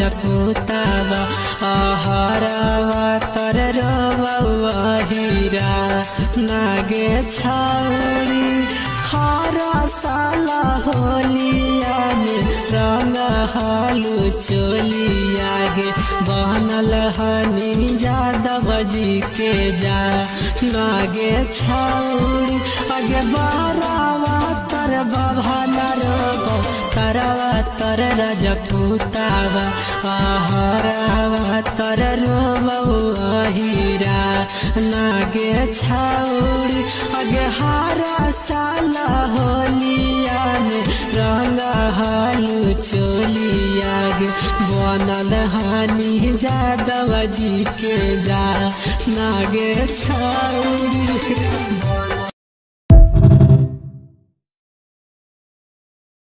रजपूतावा आहरावा तर रोबहिरा नागे छौरी हरा साला होलिया में रंग हालू चोलिया गे बनल हनी यादव जी के जा नागे छौरी अगे बारावा तर बभाना रोब तरवा तर रजपूतावा आहरावा तर रोबहिरा नागे छौरी अगे हारा साला होलिया में रंग हालू चोलिया गे बनल हानी यादव जी के जा नागे छौरी।